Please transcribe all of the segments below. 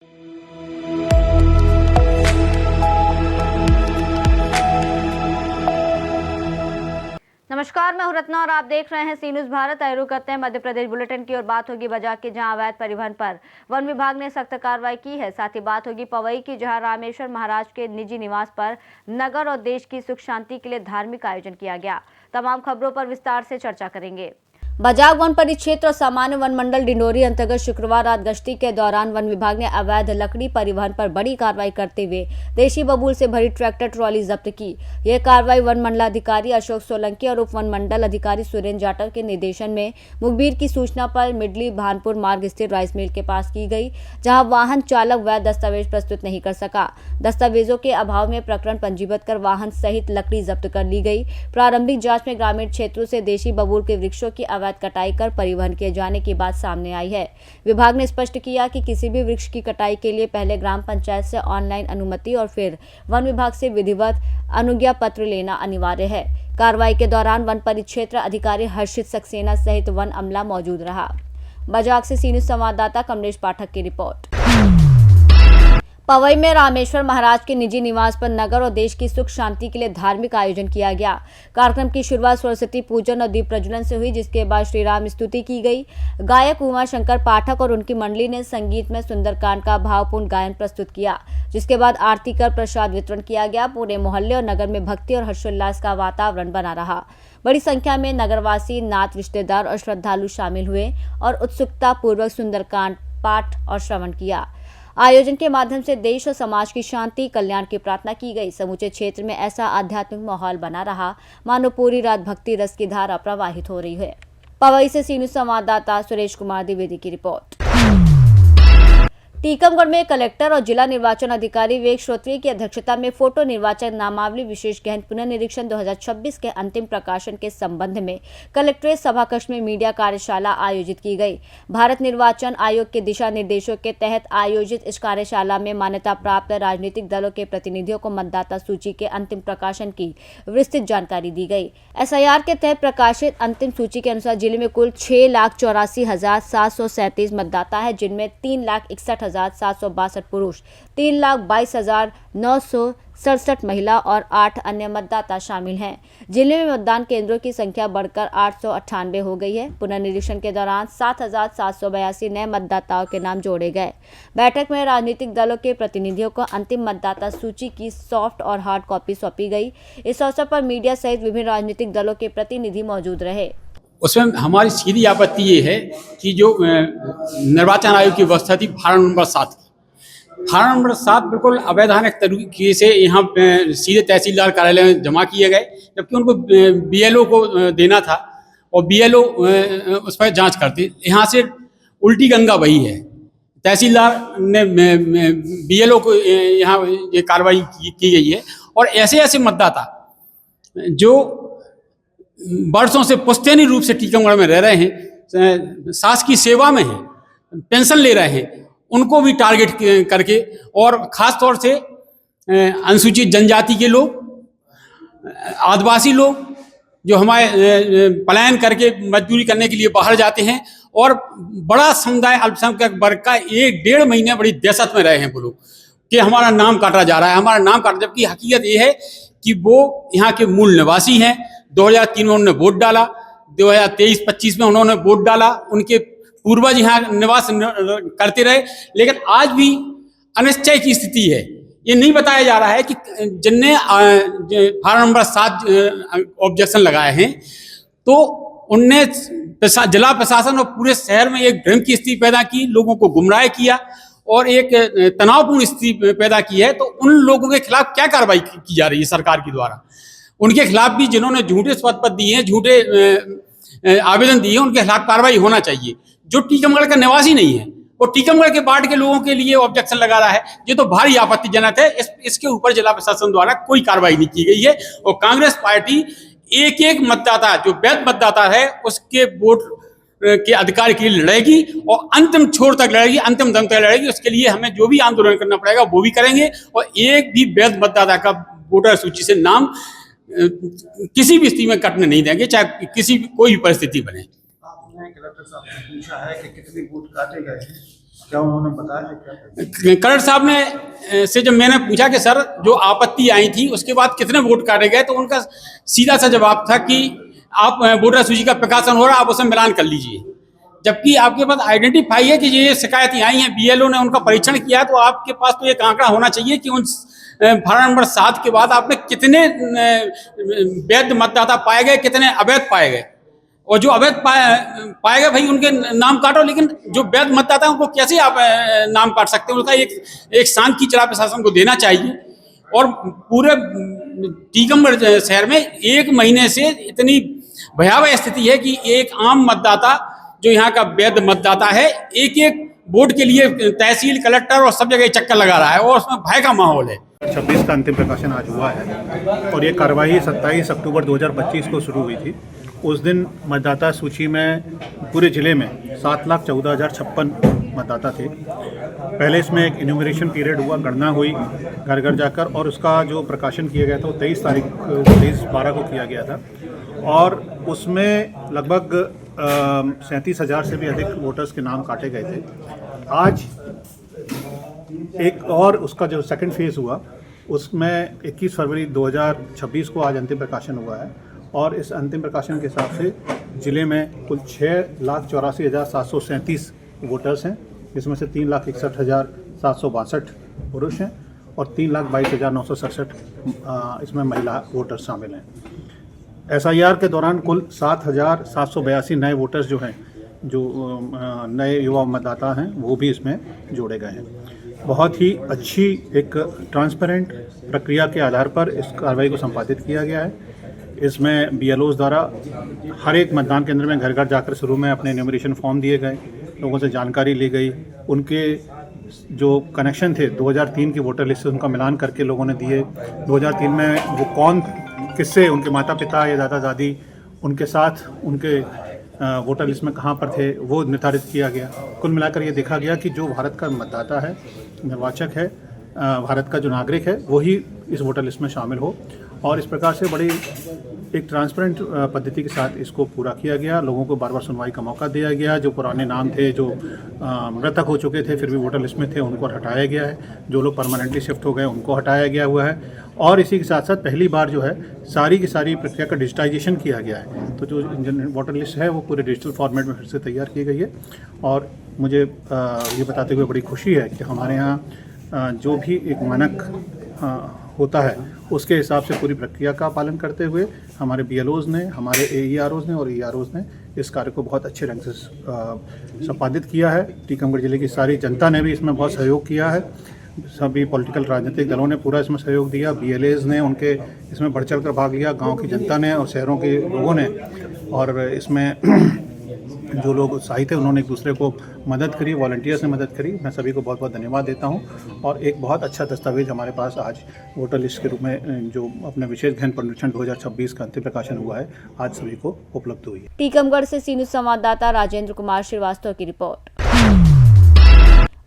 नमस्कार, मैं हूं रत्ना और आप देख रहे हैं सी न्यूज़ भारत। आए करते हैं मध्य प्रदेश बुलेटिन की और बात होगी बजाग की, जहां अवैध परिवहन पर वन विभाग ने सख्त कार्रवाई की है। साथ ही बात होगी पवई की, जहां रामेश्वर महाराज के निजी निवास पर नगर और देश की सुख शांति के लिए धार्मिक आयोजन किया गया। तमाम खबरों पर विस्तार से चर्चा करेंगे। बजाग वन परिक्षेत्र और सामान्य वन मंडल डिंडोरी अंतर्गत शुक्रवार रात गश्ती के दौरान वन विभाग ने अवैध लकड़ी परिवहन पर बड़ी कार्रवाई करते हुए देशी बबूल से भरी ट्रैक्टर ट्रॉली जब्त की। यह कार्रवाई वन मंडलाधिकारी अशोक सोलंकी और उप वन मंडल अधिकारी सुरेंद्र जाटव के निर्देशन में मुखबिर की सूचना पर मिडली भानपुर मार्ग स्थित राइस मिल के पास की गई, जहां वाहन चालक वैध दस्तावेज प्रस्तुत नहीं कर सका। दस्तावेजों के अभाव में प्रकरण पंजीबद्ध कर वाहन सहित लकड़ी जब्त कर ली गई। प्रारंभिक जाँच में ग्रामीण क्षेत्रों से देशी बबूल के वृक्षों की कटाई कर परिवहन किए जाने की बात सामने आई है। विभाग ने स्पष्ट किया कि किसी भी वृक्ष की कटाई के लिए पहले ग्राम पंचायत से ऑनलाइन अनुमति और फिर वन विभाग से विधिवत अनुज्ञा पत्र लेना अनिवार्य है। कार्रवाई के दौरान वन परिक्षेत्र अधिकारी हर्षित सक्सेना सहित वन अमला मौजूद रहा। बजाग से सी न्यूज़ संवाददाता कमलेश पाठक की रिपोर्ट। पवई में रामेश्वर महाराज के निजी निवास पर नगर और देश की सुख शांति के लिए धार्मिक आयोजन किया गया। कार्यक्रम की शुरुआत सरस्वती पूजन और दीप प्रज्वलन से हुई, जिसके बाद श्री राम स्तुति की गई। गायक उमा शंकर पाठक और उनकी मंडली ने संगीत में सुंदरकांड का भावपूर्ण गायन प्रस्तुत किया, जिसके बाद आरती कर प्रसाद वितरण किया गया। पूरे मोहल्ले और नगर में भक्ति और हर्षोल्लास का वातावरण बना रहा। बड़ी संख्या में नगरवासी, नात, रिश्तेदार और श्रद्धालु शामिल हुए और उत्सुकता पूर्वक सुंदरकांड पाठ और श्रवण किया। आयोजन के माध्यम से देश और समाज की शांति कल्याण की प्रार्थना की गई। समूचे क्षेत्र में ऐसा आध्यात्मिक माहौल बना रहा मानो पूरी रात भक्ति रस की धारा प्रवाहित हो रही है। पवई से सी न्यूज़ संवाददाता सुरेश कुमार द्विवेदी की रिपोर्ट। टीकमगढ़ में कलेक्टर और जिला निर्वाचन अधिकारी विवेक श्रोत्रिय की अध्यक्षता में फोटो निर्वाचन नामावली विशेष गहन पुनर्निरीक्षण 2026 के अंतिम प्रकाशन के संबंध में कलेक्ट्रेट सभाकक्ष में मीडिया कार्यशाला आयोजित की गई। भारत निर्वाचन आयोग के दिशा निर्देशों के तहत आयोजित इस कार्यशाला में मान्यता प्राप्त राजनीतिक दलों के प्रतिनिधियों को मतदाता सूची के अंतिम प्रकाशन की विस्तृत जानकारी दी गई। SIR के तहत प्रकाशित अंतिम सूची के अनुसार जिले में कुल 6,84,737 मतदाता है, जिनमें 3,61,762 पुरुष, 3,22,967 महिला और 8 अन्य मतदाता शामिल हैं। जिले में मतदान केंद्रों की संख्या बढ़कर 898 हो गई है। पुनर्निरीक्षण के दौरान 7,782 नए मतदाताओं के नाम जोड़े गए। बैठक में राजनीतिक दलों के प्रतिनिधियों को अंतिम मतदाता सूची की सॉफ्ट और हार्ड कॉपी सौंपी गई। इस अवसर पर मीडिया सहित विभिन्न राजनीतिक दलों के प्रतिनिधि मौजूद रहे। उसमें हमारी सीधी आपत्ति ये है कि जो निर्वाचन आयोग की व्यवस्था थी फार्म नंबर 7 की, फार्म नंबर 7 बिल्कुल अवैधानिक तरीके से यहाँ सीधे तहसीलदार कार्यालय में जमा किए गए, जबकि उनको BLO को देना था और BLO उस पर जांच करती। यहाँ से उल्टी गंगा बही है। तहसीलदार ने BLO को यहाँ ये कार्रवाई की गई है और ऐसे ऐसे मतदाता जो वर्षों से पुश्तैनी रूप से टीकमगढ़ में रह रहे हैं, शासकीय सेवा में हैं, पेंशन ले रहे हैं, उनको भी टारगेट करके और ख़ास तौर से अनुसूचित जनजाति के लोग, आदिवासी लोग जो हमारे पलायन करके मजदूरी करने के लिए बाहर जाते हैं और बड़ा समुदाय अल्पसंख्यक वर्ग का 1-1.5 महीने बड़ी दहशत में रहे हैं वो लोग कि हमारा नाम काटा जा रहा है, हमारा नाम काटा, जबकि हकीकत ये है कि वो यहाँ के मूल निवासी हैं। 2003 में उन्होंने वोट डाला, 2023-25 में उन्होंने वोट डाला, उनके पूर्वज यहाँ निवास करते रहे, लेकिन आज भी अनिश्चय की स्थिति है। ये नहीं बताया जा रहा है कि जिनने फार्म नंबर 7 ऑब्जेक्शन लगाए हैं तो उनने जिला प्रशासन और पूरे शहर में एक भ्रम की स्थिति पैदा की, लोगों को गुमराह किया और एक तनावपूर्ण स्थिति पैदा की है। तो उन लोगों के खिलाफ क्या कार्रवाई की जा रही है सरकार के द्वारा? उनके खिलाफ भी जिन्होंने झूठे शपथ दिए हैं, झूठे आवेदन दिए हैं, उनके खिलाफ कार्रवाई होना चाहिए। जो टीकमगढ़ का निवासी नहीं है वो टीकमगढ़ के वार्ड के लोगों के लिए ऑब्जेक्शन लगा रहा है, ये तो भारी आपत्तिजनक है। इसके ऊपर जिला प्रशासन द्वारा कोई कार्रवाई नहीं की गई है और कांग्रेस पार्टी एक एक मतदाता जो वैध मतदाता है उसके वोट के अधिकार के लिए लड़ेगी और अंतिम छोर तक लड़ेगी, अंतिम दम तक लड़ेगी। उसके लिए हमें जो भी आंदोलन करना पड़ेगा वो भी करेंगे और एक भी वैध मतदाता का वोटर सूची से नाम किसी भी स्थिति में कटने नहीं देंगे, चाहे किसी कोई भी परिस्थिति बने। आपने कलेक्टर साहब से पूछा है कि कितने वोट काटे गए हैं? क्या उन्होंने बताया? कलर साहब ने से जब मैंने पूछा कि सर जो आपत्ति आई थी उसके बाद कितने वोट काटे गए, तो उनका सीधा सा जवाब था कि आप वोटर सूची का प्रकाशन हो रहा है, आप उसमें मिलान कर लीजिए। जबकि आपके पास आइडेंटिफाई है कि ये शिकायतें आई हैं, बीएलओ ने उनका परीक्षण किया, तो आपके पास तो एक आंकड़ा होना चाहिए कि उन फार्म नंबर 7 के बाद आपने कितने वैध मतदाता पाए गए, कितने अवैध पाए गए। और जो अवैध पाए गए भाई उनके नाम काटो, लेकिन जो वैध मतदाता है उनको कैसे आप नाम काट सकते हैं? उसका एक शांत की जिला प्रशासन को देना चाहिए। और पूरे टीकमगढ़ शहर में 1 महीने से इतनी भयावह स्थिति है कि एक आम मतदाता जो यहाँ का वैध मतदाता है, एक एक वोट के लिए तहसील, कलेक्टर और सब जगह चक्कर लगा रहा है, और उसमें भय का माहौल है। 26 का अंतिम प्रकाशन आज हुआ है और ये कार्रवाई 27 अक्टूबर 2025 को शुरू हुई थी। उस दिन मतदाता सूची में पूरे ज़िले में 7,14,056 मतदाता थे। पहले इसमें एक इन्यूमरेशन पीरियड हुआ, गणना हुई घर घर जाकर, और उसका जो प्रकाशन किया गया था वो 23/12 को किया गया था। और उसमें लगभग 37,000 से भी अधिक वोटर्स के नाम काटे गए थे। आज एक और उसका जो सेकंड फेज़ हुआ उसमें 21 फरवरी 2026 को आज अंतिम प्रकाशन हुआ है। और इस अंतिम प्रकाशन के हिसाब से ज़िले में कुल 6,84,737 वोटर्स हैं, जिसमें से 3,61,762 पुरुष हैं और 3,22,967 इसमें महिला वोटर्स शामिल हैं। SIR के दौरान कुल 7,782 नए वोटर्स जो हैं, जो नए युवा मतदाता हैं, वो भी इसमें जोड़े गए हैं। बहुत ही अच्छी एक ट्रांसपेरेंट प्रक्रिया के आधार पर इस कार्रवाई को संपादित किया गया है। इसमें BLOs द्वारा हर एक मतदान केंद्र में घर घर जाकर शुरू में अपने न्यूमरेशन फॉर्म दिए गए, लोगों से जानकारी ली गई, उनके जो कनेक्शन थे 2003 की वोटर लिस्ट से उनका मिलान करके लोगों ने दिए। 2003 में वो कौन किससे, उनके माता पिता या दादा दादी उनके साथ उनके वोटर लिस्ट में कहाँ पर थे वो निर्धारित किया गया। कुल मिलाकर ये देखा गया कि जो भारत का मतदाता है, निर्वाचक है, भारत का जो नागरिक है, वही इस वोटर लिस्ट में शामिल हो। और इस प्रकार से बड़ी एक ट्रांसपेरेंट पद्धति के साथ इसको पूरा किया गया। लोगों को बार बार सुनवाई का मौका दिया गया। जो पुराने नाम थे, जो मृतक हो चुके थे फिर भी वोटर लिस्ट में थे, उनको हटाया गया है। जो लोग परमानेंटली शिफ्ट हो गए उनको हटाया गया हुआ है। और इसी के साथ साथ पहली बार जो है सारी की सारी प्रक्रिया का डिजिटाइजेशन किया गया है। तो जो वोटर लिस्ट है वो पूरे डिजिटल फॉर्मेट में फिर से तैयार की गई है। और मुझे ये बताते हुए बड़ी खुशी है कि हमारे यहाँ जो भी एक मानक होता है उसके हिसाब से पूरी प्रक्रिया का पालन करते हुए हमारे BLOs ने, हमारे AEROs ने और EROs ने इस कार्य को बहुत अच्छे ढंग से संपादित किया है। टीकमगढ़ जिले की सारी जनता ने भी इसमें बहुत सहयोग किया है। सभी पॉलिटिकल राजनीतिक दलों ने पूरा इसमें सहयोग दिया। BLAs ने उनके इसमें बढ़ चढ़ कर भाग लिया, गांव की जनता ने और शहरों के लोगों ने। और इसमें जो लोग उत्साहित थे उन्होंने एक दूसरे को मदद करी, वॉलंटियर्स ने मदद करी। मैं सभी को बहुत बहुत धन्यवाद देता हूं। और एक बहुत अच्छा दस्तावेज हमारे पास आज वोटर लिस्ट के रूप में जो अपने विशेष गहन पुनरीक्षण 2026 का अंतिम प्रकाशन हुआ है, आज सभी को उपलब्ध हुई है। टीकमगढ़ से सी न्यूज़ संवाददाता राजेंद्र कुमार श्रीवास्तव की रिपोर्ट।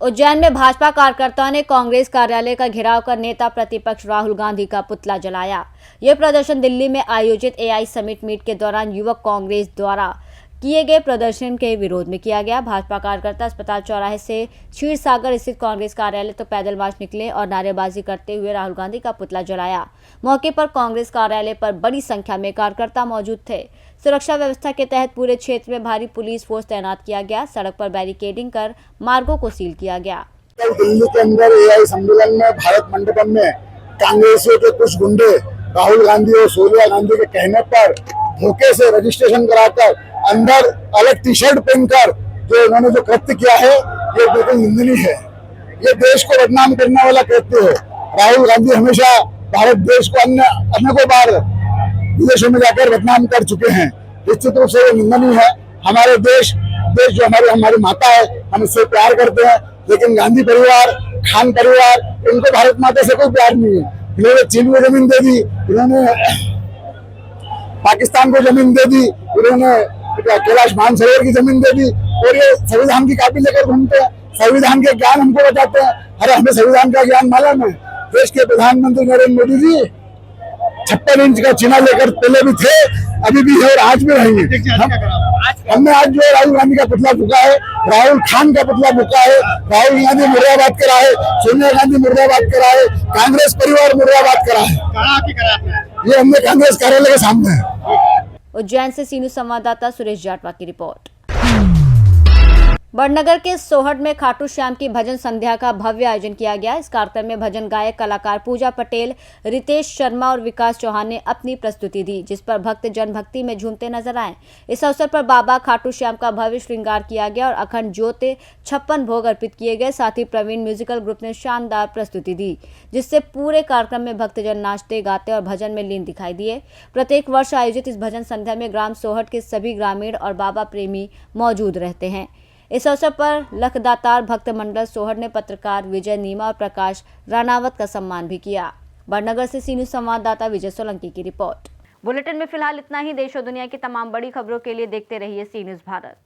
उज्जैन में भाजपा कार्यकर्ताओं ने कांग्रेस कार्यालय का घेराव कर नेता प्रतिपक्ष राहुल गांधी का पुतला जलाया। यह प्रदर्शन दिल्ली में आयोजित AI समिट मीट के दौरान युवक कांग्रेस द्वारा किए गए प्रदर्शन के विरोध में किया गया। भाजपा कार्यकर्ता अस्पताल चौराहे से क्षीर सागर स्थित कांग्रेस कार्यालय तक पैदल मार्च निकले और नारेबाजी करते हुए राहुल गांधी का पुतला जलाया। मौके पर कांग्रेस कार्यालय पर बड़ी संख्या में कार्यकर्ता मौजूद थे। सुरक्षा व्यवस्था के तहत पूरे क्षेत्र में भारी पुलिस फोर्स तैनात किया गया। सड़क पर बैरिकेडिंग कर मार्गों को सील किया गया। कल दिल्ली के अंदर AI सम्मेलन में भारत मंडपम में कांग्रेसियों के कुछ गुंडे राहुल गांधी और सोनिया गांधी के कहने पर धोखे से रजिस्ट्रेशन कराकर अंदर अलग टी-शर्ट पहनकर जो इन्होंने जो कृत्य किया है, ये बिल्कुल निंदनीय है। ये देश को बदनाम करने वाला कृत्य है। राहुल गांधी हमेशा भारत देश को अनेकों बार विदेशों में जाकर बदनाम कर चुके हैं। निश्चित रूप से ये निंदनीय है। हमारे देश जो हमारी माता है, हम इससे प्यार करते हैं, लेकिन गांधी परिवार, खान परिवार, इनको भारत माता से कोई प्यार नहीं है। इन्होंने चीन को जमीन दे दी, इन्होंने पाकिस्तान को जमीन दे दी, इन्होंने कैलाश मानसरोवर की जमीन दे दी, और ये संविधान की कॉपी लेकर घूमते हैं। संविधान के ज्ञान हमको बताते हैं। अरे हमें संविधान का ज्ञान मालूम है। देश के प्रधानमंत्री नरेंद्र मोदी जी 56 इंच का चिन्ह लेकर पहले भी थे, अभी भी है और आज भी रहेंगे। हमने आज जो है राहुल गांधी का पुतला फूका है, राहुल खान का पुतला फूका है, राहुल गांधी मुर्दाबाद करा है, सोनिया गांधी मुर्दाबाद करा है, कांग्रेस परिवार मुर्दाबाद करा है। ये हमने कांग्रेस कार्यालय के सामने है। उज्जैन से सीनू संवाददाता सुरेश जाटवा की रिपोर्ट। बड़नगर के सोहट में खाटू श्याम की भजन संध्या का भव्य आयोजन किया गया। इस कार्यक्रम में भजन गायक कलाकार पूजा पटेल, रितेश शर्मा और विकास चौहान ने अपनी प्रस्तुति दी, जिस पर भक्त जन भक्ति में झूमते नजर आए। इस अवसर पर बाबा खाटू श्याम का भव्य श्रृंगार किया गया और अखंड ज्योति 56 भोग अर्पित किए गए। साथ ही प्रवीण म्यूजिकल ग्रुप ने शानदार प्रस्तुति दी, जिससे पूरे कार्यक्रम में भक्तजन नाचते गाते और भजन में लीन दिखाई दिए। प्रत्येक वर्ष आयोजित इस भजन संध्या में ग्राम सोहट के सभी ग्रामीण और बाबा प्रेमी मौजूद रहते हैं। इस अवसर पर लखदातार भक्त मंडल सोहर ने पत्रकार विजय नीमा और प्रकाश राणावत का सम्मान भी किया। बड़नगर से सीनू संवाददाता विजय सोलंकी की रिपोर्ट। बुलेटिन में फिलहाल इतना ही। देश और दुनिया की तमाम बड़ी खबरों के लिए देखते रहिए सी न्यूज़ भारत।